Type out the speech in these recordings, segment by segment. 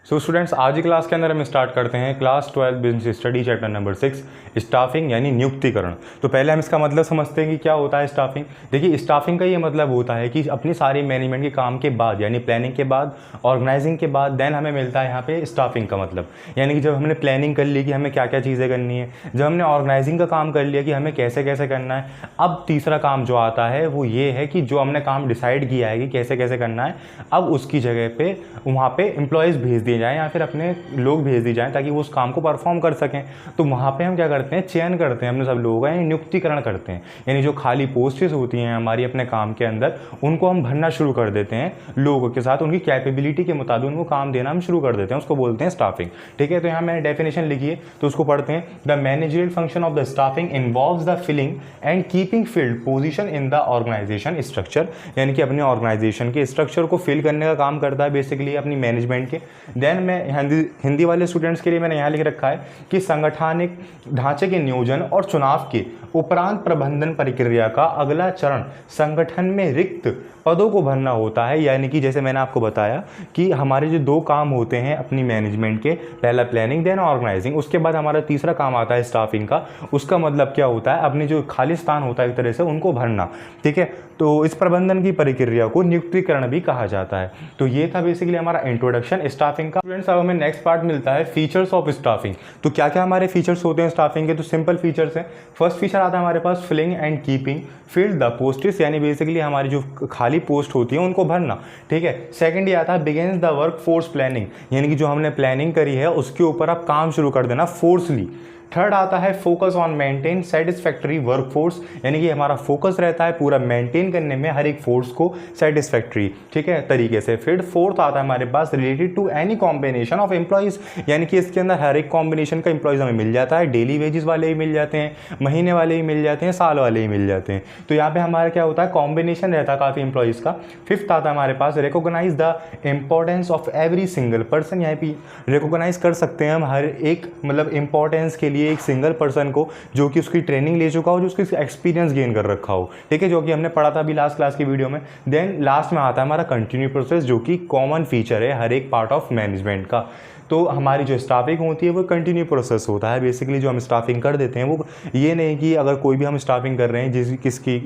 So students, आज की class के अंदर हम स्टार्ट करते हैं class 12 business study chapter number 6 staffing यानी नियुक्तिकरण। तो पहले हम इसका मतलब समझते हैं कि क्या होता है स्टाफिंग। देखिए, स्टाफिंग का ये मतलब होता है कि अपनी सारी मैनेजमेंट के काम के बाद यानी प्लानिंग के बाद, ऑर्गेनाइजिंग के बाद देन हमें मिलता है यहाँ पे स्टाफिंग का मतलब। यानी कि जब हमने प्लानिंग कर ली कि हमें क्या क्या चीज़ें करनी है, जब हमने ऑर्गेनाइजिंग का काम कर लिया कि हमें कैसे कैसे करना है, अब तीसरा काम जो आता है वो ये है कि जो हमने काम डिसाइड किया है कि कैसे कैसे करना है, अब उसकी जगह पे वहाँ पे एम्प्लॉयज़ भेज दिए जाएँ या फिर अपने लोग भेज दिए जाएँ ताकि वो उस काम को परफॉर्म कर सकें। तो वहाँ पे हम क्या करते हैं, चयन करते हैं अपने सब लोगों का, यानी नियुक्तिकरण करते हैं। यानी जो खाली पोस्टें होती हैं हमारी अपने काम के अंदर, उनको हम भरना शुरू कर देते हैं लोगों के साथ, उनकी कैपेबिलिटी के मुताबिक उनको काम देना हम शुरू कर देते हैं, उसको बोलते हैं स्टाफिंग। ठीक है, तो यहाँ मैंने डेफिनेशन लिखी है तो उसको पढ़ते हैं। The managerial function of the staffing involves the filling and keeping filled position in the organisation structure. यानी कि अपने ऑर्गेनाइजेशन के स्ट्रक्चर को फिल करने का काम करता है बेसिकली अपनी मैनेजमेंट के। देन मैं हिंदी वाले स्टूडेंट्स के लिए मैंने यहाँ लिख रखा है कि संगठनिक ढांचे के नियोजन और चुनाव के उपरांत प्रबंधन प्रक्रिया का अगला चरण संगठन में रिक्त पदों को भरना होता है। यानी कि जैसे मैंने आपको बताया कि हमारे जो दो काम होते हैं अपनी मैनेजमेंट के, पहला प्लानिंग देन ऑर्गेनाइजिंग, उसके बाद हमारा तीसरा काम आता है स्टाफिंग का। उसका मतलब क्या होता है, अपने जो खाली स्थान होता है एक तरह से उनको भरना। ठीक है, तो इस प्रबंधन की प्रक्रिया को नियुक्तिकरण भी कहा जाता है। तो ये था बेसिकली हमारा इंट्रोडक्शन स्टाफिंग का। स्टूडेंट्स, अब हमें नेक्स्ट पार्ट मिलता है फीचर्स ऑफ स्टाफिंग। तो क्या क्या हमारे फीचर्स होते हैं स्टाफिंग के, तो सिंपल फीचर्स हैं। फर्स्ट फीचर आता है हमारे पास filling and keeping filled the posts, यानी बेसिकली हमारी जो खाली पोस्ट होती है उनको भरना। ठीक है, सेकंड ये आता है begins the work force planning, यानी कि जो हमने प्लानिंग करी है उसके ऊपर आप काम शुरू कर देना फोर्सली। थर्ड आता है focus on maintain satisfactory workforce, यानी कि हमारा फोकस रहता है पूरा मेंटेन करने में हर एक फोर्स को सेटिस्फैक्ट्री, ठीक है, तरीके से। फिर फोर्थ आता है हमारे पास related to any combination of employees, यानी कि इसके अंदर हर एक कॉम्बिनेशन का एम्प्लॉइज हमें मिल जाता है। डेली वेजेस वाले ही मिल जाते हैं, महीने वाले ही मिल जाते हैं, साल वाले ही मिल जाते हैं। तो यहाँ पे हमारा क्या होता है, कॉम्बिनेशन रहता है काफ़ी एम्प्लॉइज का। फिफ्थ आता है हमारे पास recognise the importance of every single person, यहाँ पे रिकॉग्नाइज कर सकते हैं हम हर एक मतलब इंपॉर्टेंस के लिए एक सिंगल पर्सन को जो कि उसकी ट्रेनिंग ले चुका हो, जो उसकी एक्सपीरियंस गेन कर रखा हो। ठीक है, जो कि हमने पढ़ा था अभी लास्ट क्लास की वीडियो में। देन लास्ट में आता है हमारा कंटिन्यू प्रोसेस, जो कि कॉमन फीचर है हर एक पार्ट ऑफ मैनेजमेंट का। तो हमारी जो स्टाफिंग होती है वो कंटिन्यू प्रोसेस होता है। बेसिकली जो हम स्टाफिंग कर देते हैं वो ये नहीं कि अगर कोई भी हम स्टाफिंग कर रहे हैं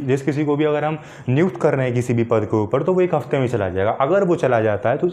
जिस किसी को भी अगर हम नियुक्त कर रहे हैं किसी भी पद के ऊपर, तो वो एक हफ्ते में चला जाएगा। अगर वो चला जाता है तो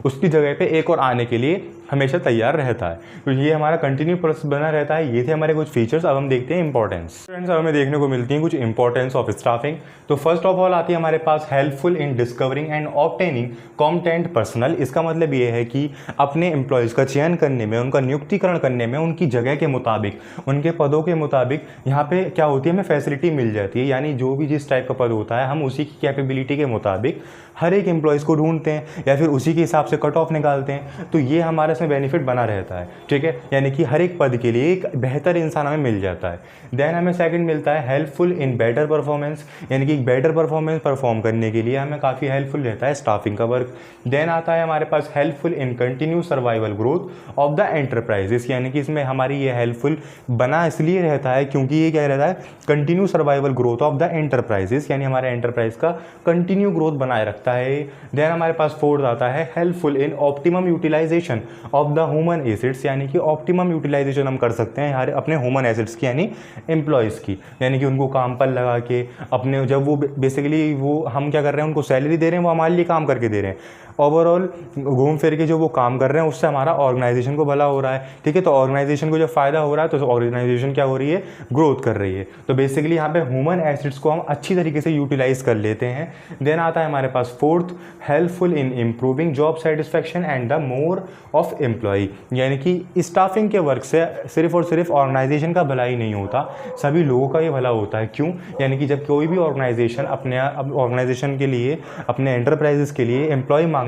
उसकी जगह पे एक और आने के लिए हमेशा तैयार रहता है। तो ये हमारा कंटिन्यू प्रोसेस बना रहता है। ये थे हमारे कुछ फीचर्स। अब हम देखते हैं इंपॉर्टेंस। फ्रेंड्स, अब हमें देखने को मिलती हैं कुछ इंपॉर्टेंस ऑफ स्टाफिंग। तो फर्स्ट ऑफ ऑल आती है हमारे पास helpful in discovering and obtaining competent personnel. इसका मतलब ये है कि अपने एम्प्लॉयज़ का चयन करने में, उनका नियुक्तिकरण करने में उनकी जगह के मुताबिक, उनके पदों के मुताबिक यहाँ पे क्या होती है, हमें फैसिलिटी मिल जाती है। यानी जो भी जिस टाइप का पद होता है हम उसी की कैपेबिलिटी के मुताबिक हर एक एम्प्लॉयज़ को ढूंढते हैं या फिर उसी के हिसाब से कट ऑफ निकालते हैं। तो ये हमारे इसमें बेनिफिट बना रहता है। ठीक है, यानी कि हर एक पद के लिए एक बेहतर इंसान हमें मिल जाता है। देन हमें सेकंड मिलता है हेल्पफुल इन बेटर परफॉर्मेंस, यानी कि बेटर परफॉर्मेंस परफॉर्म करने के लिए हमें काफ़ी हेल्पफुल रहता है स्टाफिंग का वर्क। देन आता है हमारे पास helpful in continue survival growth of the enterprises, यानी कि इसमें हमारी ये हेल्पफुल बना इसलिए रहता है क्योंकि ये क्या रहता है, continue survival growth of the enterprises, यानी हमारे एंटरप्राइज का कंटिन्यू ग्रोथ बनाए रखता है। देन हमारे पास फोर्थ आता है helpful in optimum utilisation of the human assets, यानी कि ऑप्टिमम यूटिलाइजेशन हम कर सकते हैं हर अपने ह्यूमन एसेट्स की, यानी एम्प्लॉयज़ की। यानी कि उनको काम पर लगा के अपने, जब वो बेसिकली वो हम क्या कर रहे हैं, उनको सैलरी दे रहे हैं, वो हमारे लिए काम करके दे रहे हैं। ओवरऑल घूम फिर के जो वो काम कर रहे हैं उससे हमारा ऑर्गेनाइजेशन को भला हो रहा है। ठीक है, तो ऑर्गेनाइजेशन को जब फ़ायदा हो रहा है तो ऑर्गेनाइजेशन क्या हो रही है, ग्रोथ कर रही है। तो बेसिकली यहाँ पे ह्यूमन एसेट्स को हम अच्छी तरीके से यूटिलाइज कर लेते हैं। देन आता है हमारे पास fourth helpful in improving job satisfaction and the more of employ, यानी कि स्टाफिंग के वर्क से सिर्फ और सिर्फ ऑर्गेनाइजेशन का भला ही नहीं होता, सभी लोगों का ये भला होता है। क्यों, यानी कि जब कोई भी ऑर्गेनाइजेशन अपने ऑर्गेनाइजेशन के लिए, अपने एंटरप्राइजेस के लिए एम्प्लॉय मांगेगा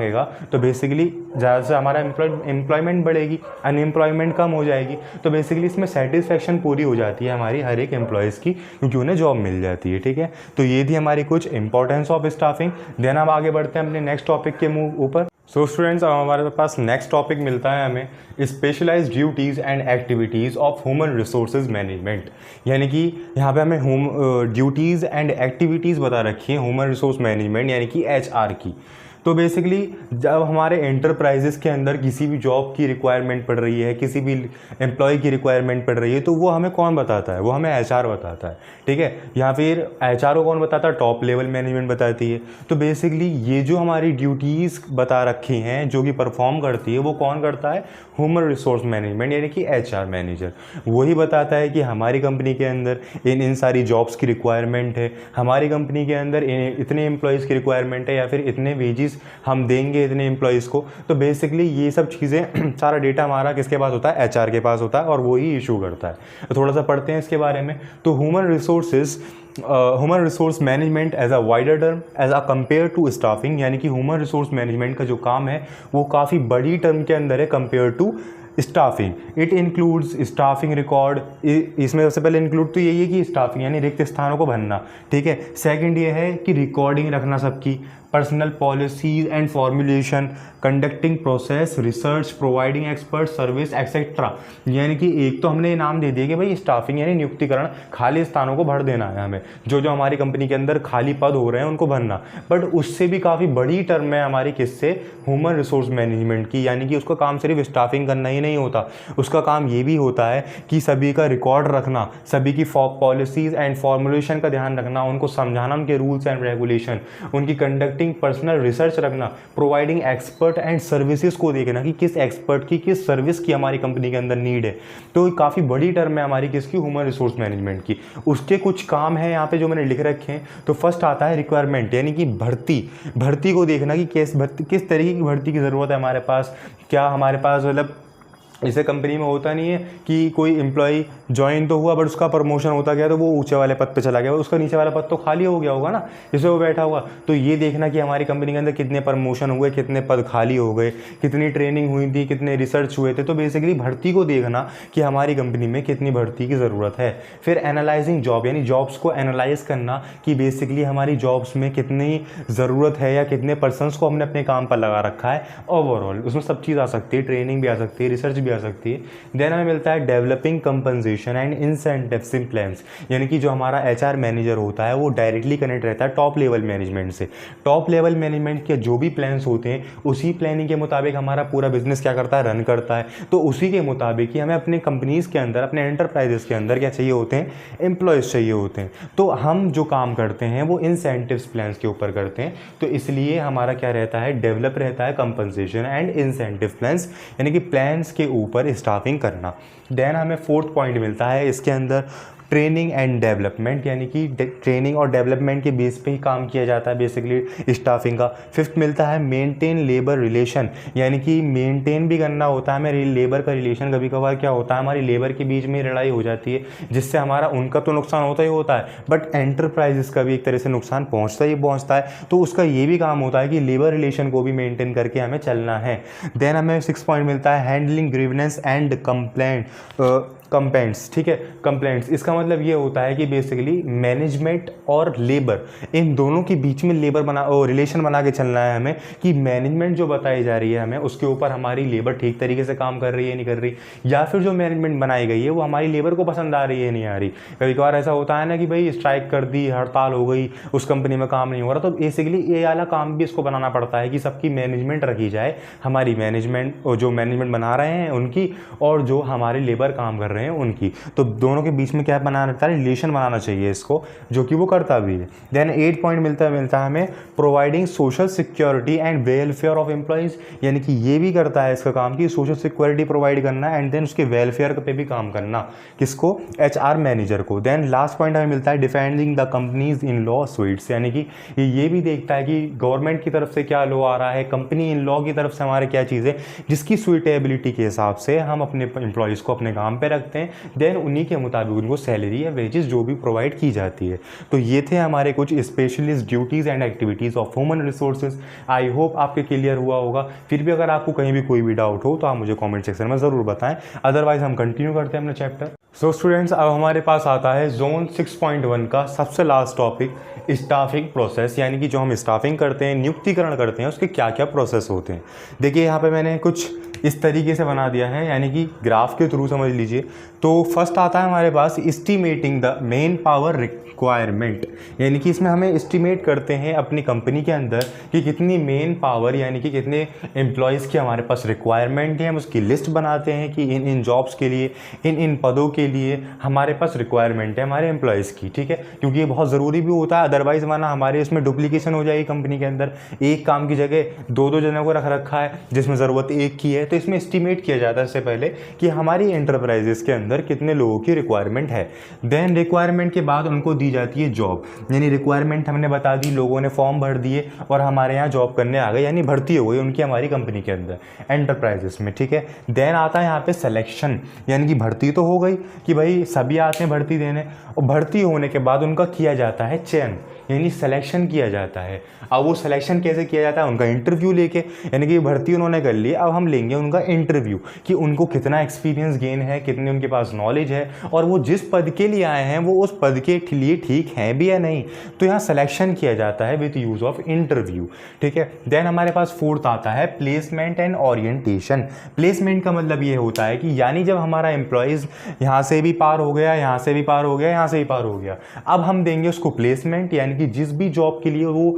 तो बेसिकली ज़्यादा से हमारा एम्प्लॉयमेंट बढ़ेगी, अनएम्प्लॉयमेंट कम हो जाएगी। तो बेसिकली इसमें सेटिस्फैक्शन पूरी हो जाती है हमारी हर एक एम्प्लॉयज़ की, क्योंकि उन्हें जॉब मिल जाती है। ठीक है, तो ये थी हमारी कुछ इंपॉर्टेंस ऑफ स्टाफिंग। देन हम आगे बढ़ते हैं अपने नेक्स्ट टॉपिक के ऊपर। सो स्टूडेंट्स, अब हमारे पास नेक्स्ट टॉपिक मिलता है हमें specialised duties and activities of human resources management. यानी कि यहाँ पे हमें ड्यूटीज़ एंड एक्टिविटीज़ बता रखी है ह्यूमन रिसोर्स मैनेजमेंट यानी कि HR की। तो बेसिकली जब हमारे एंटरप्राइजेस के अंदर किसी भी जॉब की रिक्वायरमेंट पड़ रही है, किसी भी एम्प्लॉय की रिक्वायरमेंट पड़ रही है, तो वो हमें कौन बताता है? वो हमें HR बताता है, ठीक है। या फिर HR को कौन बताता है? टॉप लेवल मैनेजमेंट बताती है। तो बेसिकली ये जो हमारी ड्यूटीज़ बता रखी हैं जो कि परफॉर्म करती है, वो कौन करता है? ह्यूमन रिसोर्स मैनेजमेंट यानी कि HR मैनेजर। वही बताता है कि हमारी कंपनी के अंदर इन सारी जॉब्स की रिक्वायरमेंट है, हमारी कंपनी के अंदर इतने एम्प्लॉयज़ की रिक्वायरमेंट है, या फिर इतने वेजेस हम देंगे इतने एम्प्लॉयज़ को। तो बेसिकली ये सब चीज़ें सारा डेटा हमारा किसके पास होता है? HR के पास होता है, और वो ही इशू करता है। तो थोड़ा सा पढ़ते हैं इसके बारे में। तो human resource management as a wider term as a compare to staffing, यानी कि ह्यूमन रिसोर्स मैनेजमेंट का जो काम है वो काफ़ी बड़ी टर्म के अंदर है compare to staffing. It includes staffing record. इसमें सबसे पहले इंक्लूड तो यही है कि स्टाफिंग यानी रिक्त स्थानों को भरना, ठीक है। सेकंड ये है कि रिकॉर्डिंग रखना सबकी, personal policies and formulation, conducting process, research, providing expert service etcetera. यानी कि एक तो हमने नाम दे दिया कि भाई स्टाफिंग यानी नियुक्तिकरण, खाली स्थानों को भर देना है हमें, जो जो हमारी कंपनी के अंदर खाली पद हो रहे हैं उनको भरना। बट उससे भी काफ़ी बड़ी टर्म है हमारी किससे? ह्यूमन रिसोर्स मैनेजमेंट की। यानी कि उसका काम सिर्फ स्टाफिंग करना ही नहीं होता, उसका काम ये भी होता है कि सभी का रिकॉर्ड रखना, सभी की पॉलिसीज़ एंड फॉर्मुलेशन का ध्यान रखना, उनको समझाना, उनके रूल्स एंड रेगुलेशन, उनकी कंडक्टिंग पर्सनल रिसर्च रखना, प्रोवाइडिंग एक्सपर्ट एंड सर्विसेज को देखना कि किस एक्सपर्ट की किस सर्विस की हमारी कंपनी के अंदर नीड है। तो काफ़ी बड़ी टर्म है हमारी किसकी? ह्यूमन रिसोर्स मैनेजमेंट की। उसके कुछ काम है यहाँ पे जो मैंने लिख रखे हैं। तो फर्स्ट आता है रिक्वायरमेंट, यानी कि भर्ती को देखना कि किस तरीके की भर्ती की ज़रूरत है हमारे पास। क्या हमारे पास मतलब जैसे कंपनी में होता नहीं है कि कोई एम्प्लॉय ज्वाइन तो हुआ बट उसका प्रमोशन होता गया तो वो ऊंचे वाले पद पे चला गया, उसका नीचे वाला पद तो खाली हो गया होगा ना, जिससे वो बैठा हुआ। तो ये देखना कि हमारी कंपनी के अंदर कितने प्रमोशन हुए, कितने पद खाली हो गए, कितनी ट्रेनिंग हुई थी, कितने रिसर्च हुए थे। तो बेसिकली भर्ती को देखना कि हमारी कंपनी में कितनी भर्ती की ज़रूरत है। फिर एनालाइजिंग जॉब, यानी जॉब्स को एनालाइज करना कि बेसिकली हमारी जॉब्स में कितनी ज़रूरत है या कितने पर्सनस को हमने अपने काम पर लगा रखा है। ओवरऑल उसमें सब चीज़ आ सकती है, ट्रेनिंग भी आ सकती है, रिसर्च आ सकती है। देन हमें मिलता है developing compensation and incentives in plans, यानी कि जो हमारा HR मैनेजर होता है वो डायरेक्टली कनेक्ट रहता है टॉप लेवल मैनेजमेंट से। टॉप लेवल मैनेजमेंट के जो भी प्लान्स होते हैं उसी प्लानिंग के मुताबिक हमारा पूरा बिजनेस क्या करता है? रन करता है। तो उसी के मुताबिक ही हमें अपने कंपनीज के अंदर, अपने एंटरप्राइजेस के अंदर क्या चाहिए होते हैं? एम्प्लॉयज़ चाहिए होते हैं। तो हम जो काम करते हैं वो इंसेंटिव्स प्लान्स के ऊपर करते हैं। तो इसलिए हमारा क्या रहता है? डेवलप रहता है कंपनसेशन एंड इंसेंटिव प्लान्स, यानी कि प्लान्स के ऊपर स्टाफिंग करना। देन हमें फोर्थ पॉइंट मिलता है इसके अंदर ट्रेनिंग एंड डेवलपमेंट, यानी कि ट्रेनिंग और डेवलपमेंट के बेस पे ही काम किया जाता है बेसिकली स्टाफिंग का। फिफ्थ मिलता है मेंटेन लेबर रिलेशन, यानी कि मेंटेन भी करना होता है हमें लेबर का रिलेशन। कभी कभार क्या होता है हमारी लेबर के बीच में लड़ाई हो जाती है, जिससे हमारा उनका तो नुकसान होता ही होता है बट एंटरप्राइजेस का भी एक तरह से नुकसान पहुँचता ही पहुँचता है। तो उसका ये भी काम होता है कि लेबर रिलेशन को भी मेंटेन करके हमें चलना है। देन हमें 6 पॉइंट मिलता है हैंडलिंग ग्रीवेंस एंड कंप्लेंट्स, ठीक है। कंप्लेंट्स इसका मतलब ये होता है कि बेसिकली मैनेजमेंट और लेबर, इन दोनों के बीच में रिलेशन बना के चलना है हमें, कि मैनेजमेंट जो बताई जा रही है हमें उसके ऊपर हमारी लेबर ठीक तरीके से काम कर रही है नहीं कर रही, या फिर जो मैनेजमेंट बनाई गई है वो हमारी लेबर को पसंद आ रही है नहीं आ रही। कभी कभार ऐसा होता है ना कि भाई स्ट्राइक कर दी, हड़ताल हो गई, उस कंपनी में काम नहीं हो रहा। तो बेसिकली ये वाला काम भी इसको बनाना पड़ता है कि सबकी मैनेजमेंट रखी जाए, हमारी मैनेजमेंट और जो मैनेजमेंट बना रहे हैं उनकी, और जो हमारे लेबर काम कर रहे हैं उनकी। तो दोनों के बीच में क्या बनाना रहता है? रिलेशन बनाना चाहिए इसको, जो कि वो करता भी है। देन 8 पॉइंट मिलता है हमें providing social security and welfare of employees, यानी कि ये भी करता है इसका काम कि सोशल सिक्योरिटी प्रोवाइड करना एंड देन उसके वेलफेयर पे भी काम करना। किसको? HR मैनेजर को। देन लास्ट पॉइंट हमें मिलता है defending the companies in law sweets, यानी कि ये भी देखता है कि गवर्नमेंट की तरफ से क्या लॉ आ रहा है, कंपनी इन लॉ की तरफ से हमारे क्या चीज़ें जिसकी सुइटेबिलिटी के हिसाब से हम अपने एम्प्लॉयज़ को अपने काम पे रखते हैं। देन उन्हीं के मुताबिक उनको सैलरी या वेजेस जो भी प्रोवाइड की जाती है। तो ये थे हमारे कुछ specialist duties and activities of human resources. I hope आपके क्लियर हुआ होगा। फिर भी अगर आपको कहीं भी कोई भी डाउट हो तो आप मुझे कमेंट सेक्शन में ज़रूर बताएं, अदरवाइज हम कंटिन्यू करते हैं अपना चैप्टर। सो स्टूडेंट्स, अब हमारे पास आता है जोन 6.1 का सबसे लास्ट टॉपिक, स्टाफिंग प्रोसेस। यानी कि जो हम स्टाफिंग करते हैं, नियुक्तिकरण करते हैं, उसके क्या क्या प्रोसेस होते हैं। देखिए यहाँ पे मैंने कुछ इस तरीके से बना दिया है, यानी कि ग्राफ के थ्रू समझ लीजिए। तो फर्स्ट आता है हमारे पास estimating the manpower requirement, यानी कि इसमें हमें एस्टिमेट करते हैं अपनी कंपनी के अंदर कि कितनी मेन पावर यानी कि कितने एम्प्लॉयज़ की हमारे पास रिक्वायरमेंट है। हम उसकी लिस्ट बनाते हैं कि इन इन जॉब्स के लिए, इन इन पदों के लिए हमारे पास रिक्वायरमेंट है हमारे एम्प्लॉयज़ की, ठीक है। क्योंकि ये बहुत ज़रूरी भी होता है, अदरवाइज़ माना हमारे इसमें डुप्लीकेशन हो जाएगी कंपनी के अंदर। एक काम की जगह दो दो जनों को रख रखा है जिसमें ज़रूरत एक की है। तो इसमें एस्टिमेट किया जाता है इससे पहले कि हमारी एंटरप्राइजेस के अंदर कितने लोगों की रिक्वायरमेंट है। देन रिक्वायरमेंट के बाद उनको दी जाती है जॉब, यानी रिक्वायरमेंट हमने बता दी, लोगों ने फॉर्म भर दिए और हमारे यहाँ जॉब करने आ गए, यानी भर्ती हो गई उनकी हमारी कंपनी के अंदर एंटरप्राइजेस में, ठीक है। देन आता है यहाँ पे सिलेक्शन, यानी कि भर्ती तो हो गई कि भाई सभी आते हैं भर्ती देने, और भर्ती होने के बाद उनका किया जाता है चयन, यानी सिलेक्शन किया जाता है। अब वो सिलेक्शन कैसे किया जाता है, उनका इंटरव्यू लेके, यानी कि भर्ती उन्होंने कर ली, अब हम लेंगे उनका इंटरव्यू कि उनको कितना एक्सपीरियंस गेन है, कितने उनके पास नॉलेज है, और वो जिस पद के लिए आए हैं वो उस पद के लिए ठीक हैं भी या नहीं। तो यहाँ सिलेक्शन किया जाता है विद यूज़ ऑफ इंटरव्यू, ठीक है। देन हमारे पास फोर्थ आता है प्लेसमेंट एंड ओरिएंटेशन। प्लेसमेंट का मतलब ये होता है कि यानी जब हमारा एम्प्लॉयज़ यहाँ से भी पार हो गया, यहाँ से भी पार हो गया, यहाँ से भी पार हो गया, अब हम देंगे उसको प्लेसमेंट, यानी कि जिस भी जॉब के लिए वो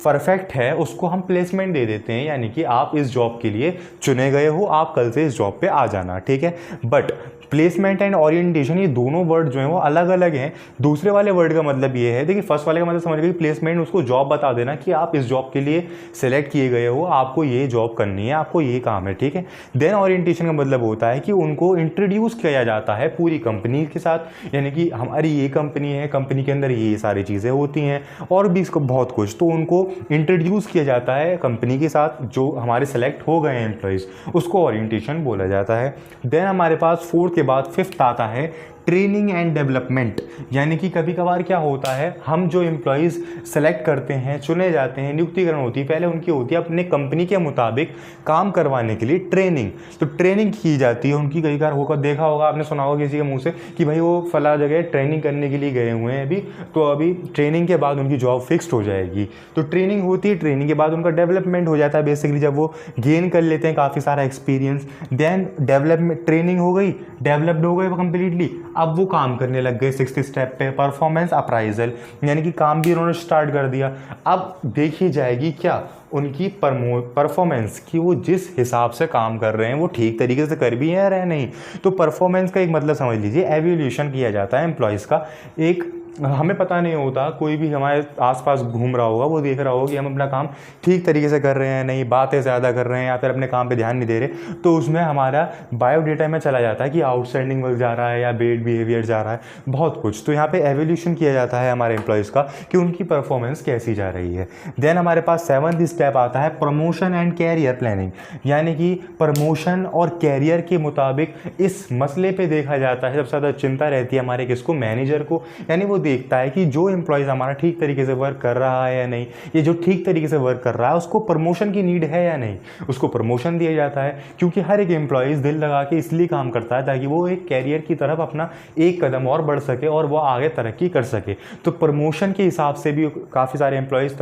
परफेक्ट है उसको हम प्लेसमेंट दे देते हैं, यानी कि आप इस जॉब के लिए चुने गए हो, आप कल से इस जॉब पे आ जाना, ठीक है। बट प्लेसमेंट एंड ओरिएंटेशन ये दोनों वर्ड जो हैं वो अलग अलग हैं। दूसरे वाले वर्ड का मतलब ये है, देखिए फर्स्ट वाले का मतलब समझ गए, प्लेसमेंट उसको जॉब बता देना कि आप इस जॉब के लिए सिलेक्ट किए गए हो, आपको ये जॉब करनी है, आपको ये काम है, ठीक है। देन ओरिएंटेशन का मतलब होता है कि उनको इंट्रोड्यूस किया जाता है पूरी कंपनी के साथ, यानी कि हमारी ये कंपनी है, कंपनी के अंदर ये सारी चीज़ें होती हैं और भी इसको बहुत कुछ, तो उनको इंट्रोड्यूस किया जाता है कंपनी के साथ। जो हमारे सेलेक्ट हो गए हैं एम्प्लॉयज़, उसको ओरिएंटेशन बोला जाता है। देन हमारे पास फोर्थ के बाद फिफ्थ आता है ट्रेनिंग एंड डेवलपमेंट, यानी कि कभी कभार क्या होता है, हम जो एम्प्लॉयज़ सेलेक्ट करते हैं, चुने जाते हैं, नियुक्तिकरण होती है, पहले उनकी होती है अपने कंपनी के मुताबिक काम करवाने के लिए ट्रेनिंग। तो ट्रेनिंग की जाती है उनकी, कई बार होकर देखा होगा आपने, सुना होगा किसी के मुंह से कि भाई वो फला जगह ट्रेनिंग करने के लिए गए हुए हैं अभी, तो अभी ट्रेनिंग के बाद उनकी जॉब फिक्स्ड हो जाएगी। तो ट्रेनिंग होती है, ट्रेनिंग के बाद उनका डेवलपमेंट हो जाता है, बेसिकली जब वो गेन कर लेते हैं काफ़ी सारा एक्सपीरियंस। देन डेवलपमेंट, ट्रेनिंग हो गई, डेवलप्ड हो गए वो कम्प्लीटली, अब वो काम करने लग गए सिक्स्थ स्टेप पे, परफॉर्मेंस अप्राइजल, यानी कि काम भी उन्होंने स्टार्ट कर दिया। अब देखी जाएगी क्या उनकी परफॉर्मेंस, कि वो जिस हिसाब से काम कर रहे हैं वो ठीक तरीके से कर भी हैं या नहीं। तो परफॉर्मेंस का एक मतलब समझ लीजिए एवोल्यूशन किया जाता है एम्प्लॉयज़ का। एक हमें पता नहीं होता, कोई भी हमारे आसपास घूम रहा होगा, वो देख रहा होगा कि हम अपना काम ठीक तरीके से कर रहे हैं नहीं, बातें ज़्यादा कर रहे हैं या फिर अपने काम पे ध्यान नहीं दे रहे, तो उसमें हमारा बायोडेटा में चला जाता है कि आउटस्टैंडिंग वर्क जा रहा है या बेड बिहेवियर जा रहा है, बहुत कुछ। तो यहाँ पे एवोल्यूशन किया जाता है हमारे एम्प्लॉयज़ का कि उनकी परफॉर्मेंस कैसी जा रही है। देन हमारे पास सेवंथ स्टेप आता है प्रमोशन एंड कैरियर प्लानिंग, यानी कि प्रमोशन और कैरियर के मुताबिक इस मसले पर देखा जाता है, सबसे ज़्यादा चिंता रहती है हमारे किसको, मैनेजर को, यानी वो देखता है कि जो एम्प्लॉयज़ हमारा ठीक तरीके से वर्क कर रहा है या नहीं, ये जो ठीक तरीके से वर्क कर रहा है उसको प्रमोशन की नीड है या नहीं, उसको प्रमोशन दिया जाता है। क्योंकि हर एक एम्प्लॉयज़ दिल लगा के इसलिए काम करता है ताकि वो एक कैरियर की तरफ अपना एक कदम और बढ़ सके और वो आगे तरक्की कर सके। तो प्रमोशन के हिसाब से भी काफ़ी सारे एम्प्लॉयज़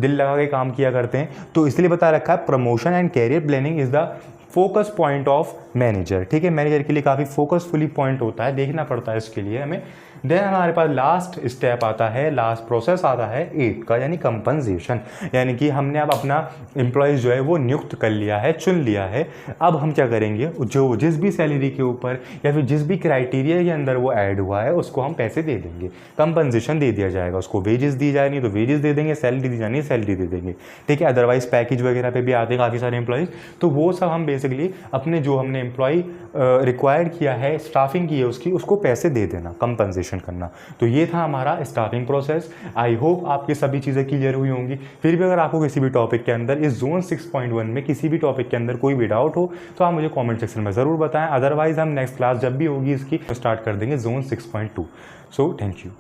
दिल लगा के काम किया करते हैं, तो इसलिए बता रखा है promotion and career planning is the focus point of manager, ठीक है। मैनेजर के लिए काफ़ी फोकसफुली पॉइंट होता है, देखना पड़ता है इसके लिए हमें। देन हमारे पास लास्ट स्टेप आता है, लास्ट प्रोसेस आता है 8 का, यानी कंपनसेशन, यानी कि हमने अब अपना एम्प्लॉयज़ जो है वो नियुक्त कर लिया है, चुन लिया है। अब हम क्या करेंगे, जो जिस भी सैलरी के ऊपर या फिर जिस भी क्राइटेरिया के अंदर वो ऐड हुआ है उसको हम पैसे दे देंगे, कंपनसेशन दे दिया जाएगा। उसको वेजेस दी जाए नहीं तो वेजेस दे देंगे, सैलरी दी जानी है सैलरी दे देंगे, ठीक है। अदरवाइज पैकेज वगैरह पे भी आते हैं काफ़ी सारे एम्प्लॉयज़, तो वो सब हम बेसिकली अपने जो हमने एम्प्लॉय रिक्वायर्ड किया है, स्टाफिंग की है उसकी, उसको पैसे दे देना, कंपनसेशन करना। तो ये था हमारा स्टाफिंग प्रोसेस। आई होप आपकी सभी चीज़ें क्लियर हुई होंगी। फिर भी अगर आपको किसी भी टॉपिक के अंदर इस जोन 6.1 में किसी भी टॉपिक के अंदर कोई भी डाउट हो तो आप मुझे कमेंट सेक्शन में ज़रूर बताएं। अदरवाइज हम नेक्स्ट क्लास जब भी होगी इसकी स्टार्ट कर देंगे जोन 6.2। So thank you.